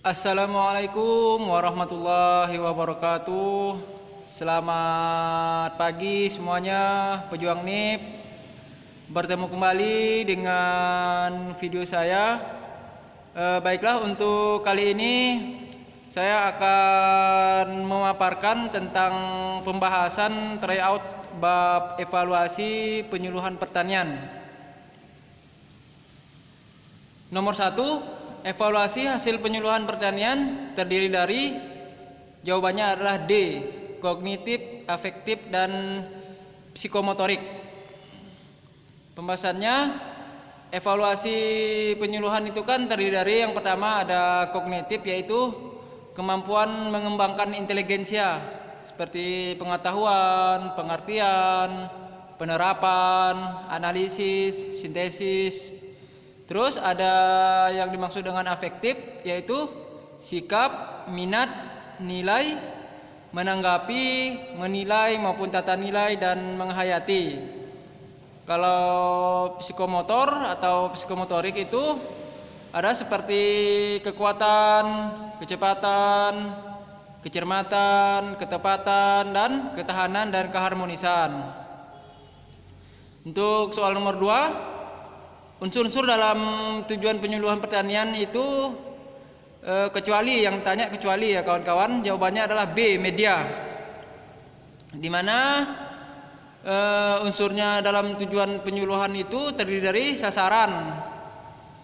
Assalamualaikum warahmatullahi wabarakatuh. Selamat pagi semuanya, pejuang NIP. Bertemu kembali dengan video saya. Baiklah, untuk kali ini saya akan memaparkan tentang pembahasan tryout bab evaluasi penyuluhan pertanian. Nomor 1, evaluasi hasil penyuluhan pertanian terdiri dari, jawabannya adalah D, kognitif, afektif, dan psikomotorik. Pembahasannya, evaluasi penyuluhan itu kan terdiri dari yang pertama ada kognitif, yaitu kemampuan mengembangkan inteligensia seperti pengetahuan, pengertian, penerapan, analisis, sintesis. Terus ada yang dimaksud dengan afektif, yaitu sikap, minat, nilai, menanggapi, menilai maupun tata nilai, dan menghayati. Kalau psikomotor atau psikomotorik itu ada seperti kekuatan, kecepatan, kecermatan, ketepatan, dan ketahanan dan keharmonisan. Untuk soal nomor 2, unsur-unsur dalam tujuan penyuluhan pertanian itu kecuali, yang tanya kecuali ya kawan-kawan, jawabannya adalah B, media. Di mana unsurnya dalam tujuan penyuluhan itu terdiri dari sasaran.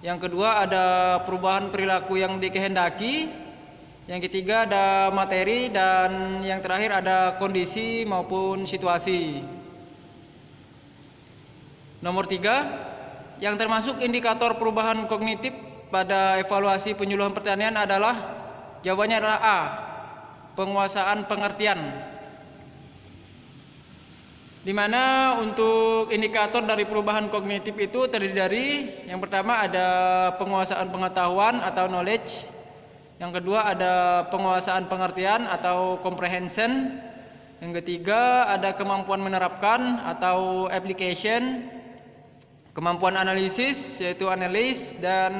Yang kedua ada perubahan perilaku yang dikehendaki. Yang ketiga ada materi, dan yang terakhir ada kondisi maupun situasi. Nomor 3, yang termasuk indikator perubahan kognitif pada evaluasi penyuluhan pertanian adalah, jawabannya adalah A, penguasaan pengertian. Di mana untuk indikator dari perubahan kognitif itu terdiri dari, yang pertama ada penguasaan pengetahuan atau knowledge. Yang kedua ada penguasaan pengertian atau comprehension. Yang ketiga ada kemampuan menerapkan atau application. Kemampuan analisis yaitu analis, dan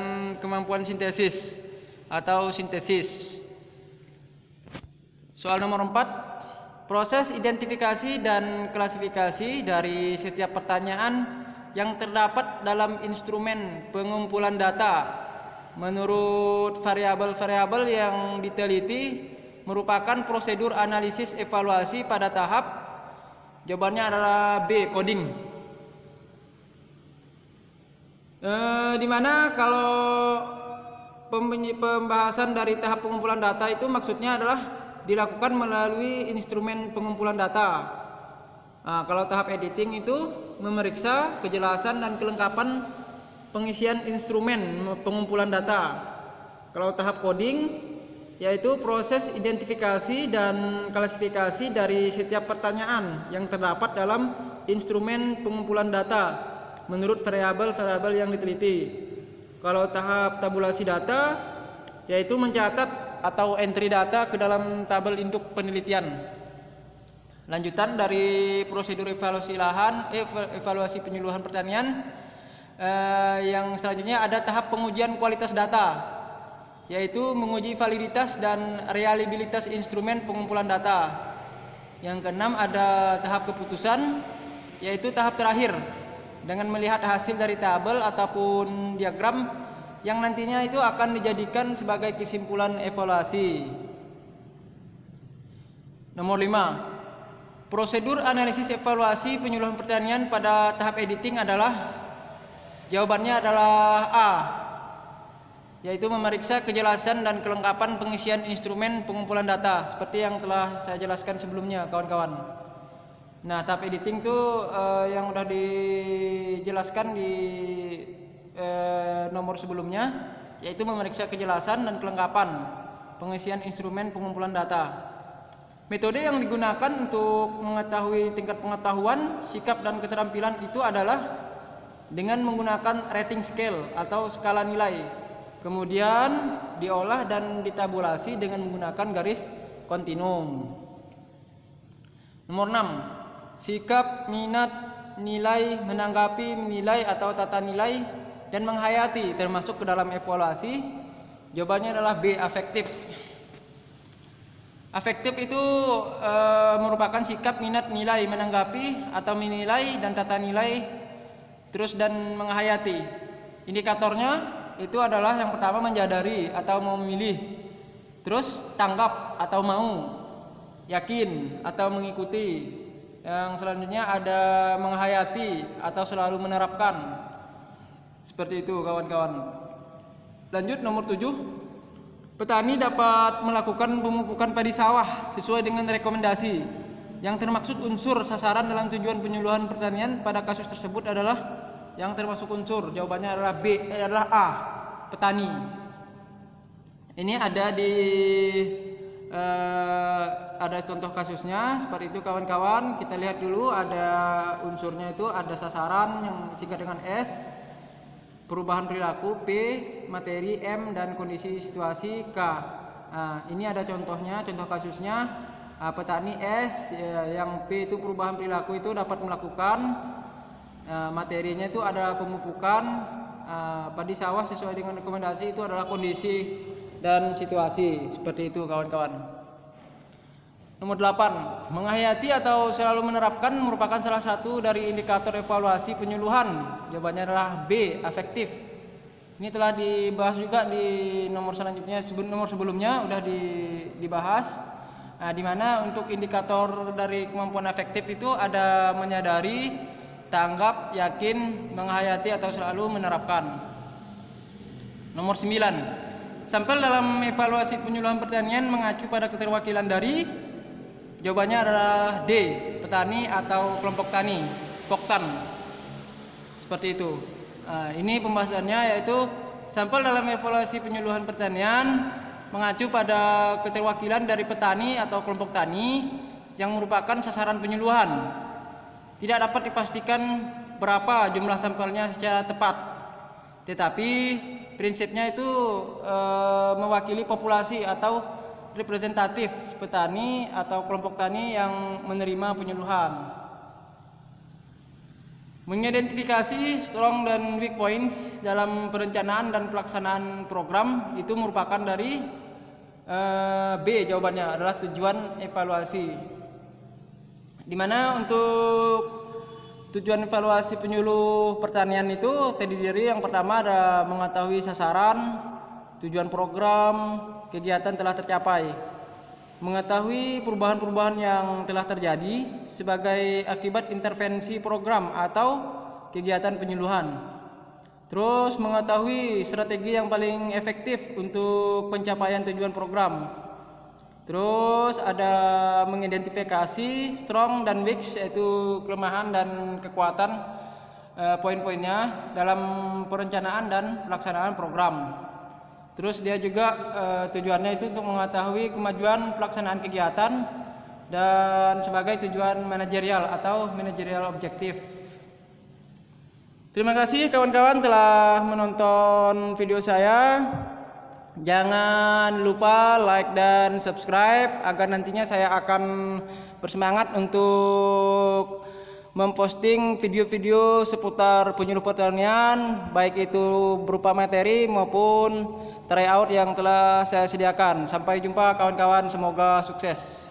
kemampuan sintesis atau sintesis. Soal nomor 4, proses identifikasi dan klasifikasi dari setiap pertanyaan yang terdapat dalam instrumen pengumpulan data menurut variabel-variabel yang diteliti merupakan prosedur analisis evaluasi pada tahap, jawabannya adalah B, coding. Dimana kalau pembahasan dari tahap pengumpulan data itu maksudnya adalah dilakukan melalui instrumen pengumpulan data. Kalau tahap editing itu memeriksa kejelasan dan kelengkapan pengisian instrumen pengumpulan data. Kalau tahap coding yaitu proses identifikasi dan klasifikasi dari setiap pertanyaan yang terdapat dalam instrumen pengumpulan data menurut variabel-variabel yang diteliti. Kalau tahap tabulasi data yaitu mencatat atau entry data ke dalam tabel induk penelitian. Lanjutan dari prosedur evaluasi lahan, evaluasi penyuluhan pertanian, yang selanjutnya ada tahap pengujian kualitas data, yaitu menguji validitas dan reliabilitas instrumen pengumpulan data. Yang keenam ada tahap keputusan, yaitu tahap terakhir dengan melihat hasil dari tabel ataupun diagram yang nantinya itu akan dijadikan sebagai kesimpulan evaluasi. Nomor 5, prosedur analisis evaluasi penyuluhan pertanian pada tahap editing adalah, jawabannya adalah A, yaitu memeriksa kejelasan dan kelengkapan pengisian instrumen pengumpulan data seperti yang telah saya jelaskan sebelumnya kawan-kawan. Nah, tahap editing itu yang udah dijelaskan di nomor sebelumnya, yaitu memeriksa kejelasan dan kelengkapan pengisian instrumen pengumpulan data. Metode yang digunakan untuk mengetahui tingkat pengetahuan, sikap, dan keterampilan itu adalah dengan menggunakan rating scale atau skala nilai. Kemudian diolah dan ditabulasi dengan menggunakan garis kontinum. Nomor 6, sikap, minat, nilai, menanggapi, menilai atau tata nilai, dan menghayati termasuk ke dalam evaluasi Jawabannya adalah B, afektif. Afektif itu merupakan sikap, minat, nilai, menanggapi atau menilai dan tata nilai, terus dan menghayati. Indikatornya itu adalah yang pertama menyadari atau mau memilih, terus tanggap atau mau, yakin atau mengikuti. Yang selanjutnya ada menghayati atau selalu menerapkan. Seperti itu kawan-kawan. Lanjut nomor 7. Petani dapat melakukan pemupukan padi sawah sesuai dengan rekomendasi. Yang termaksud unsur sasaran dalam tujuan penyuluhan pertanian pada kasus tersebut adalah yang termasuk unsur. Jawabannya adalah adalah A, petani. Ini ada di ada contoh kasusnya seperti itu kawan-kawan. Kita lihat dulu, ada unsurnya itu ada sasaran yang disingkat dengan S, perubahan perilaku P, materi M, dan kondisi situasi K. Nah, ini ada contohnya, contoh kasusnya. Petani S, yang P itu perubahan perilaku itu dapat melakukan, materinya itu ada pemupukan padi sawah sesuai dengan rekomendasi, itu adalah kondisi dan situasi. Seperti itu kawan-kawan. Nomor 8. Menghayati atau selalu menerapkan merupakan salah satu dari indikator evaluasi penyuluhan. Jawabannya adalah B, afektif. Ini telah dibahas juga di nomor selanjutnya, nomor sebelumnya udah dibahas. Nah, di mana untuk indikator dari kemampuan afektif itu ada menyadari, tanggap, yakin, menghayati atau selalu menerapkan. Nomor 9. Sampel dalam evaluasi penyuluhan pertanian mengacu pada keterwakilan dari. Jawabannya adalah D, petani atau kelompok tani, poktan. Seperti itu. Nah, ini pembahasannya yaitu sampel dalam evaluasi penyuluhan pertanian mengacu pada keterwakilan dari petani atau kelompok tani yang merupakan sasaran penyuluhan. Tidak dapat dipastikan berapa jumlah sampelnya secara tepat, tetapi prinsipnya itu mewakili populasi atau representatif petani atau kelompok tani yang menerima penyuluhan. Mengidentifikasi strong dan weak points dalam perencanaan dan pelaksanaan program itu merupakan dari B, jawabannya adalah tujuan evaluasi. Di mana untuk tujuan evaluasi penyuluh pertanian itu terdiri yang pertama ada mengetahui sasaran, tujuan program, kegiatan telah tercapai, mengetahui perubahan-perubahan yang telah terjadi sebagai akibat intervensi program atau kegiatan penyuluhan. Terus mengetahui strategi yang paling efektif untuk pencapaian tujuan program. Terus ada mengidentifikasi strong dan weak, yaitu kelemahan dan kekuatan, poin-poinnya dalam perencanaan dan pelaksanaan program. Terus dia juga tujuannya itu untuk mengetahui kemajuan pelaksanaan kegiatan dan sebagai tujuan manajerial atau manajerial objektif. Terima kasih kawan-kawan telah menonton video saya. Jangan lupa like dan subscribe agar nantinya saya akan bersemangat untuk memposting video-video seputar penyuluh pertanian, baik itu berupa materi maupun tryout yang telah saya sediakan. Sampai jumpa kawan-kawan, semoga sukses.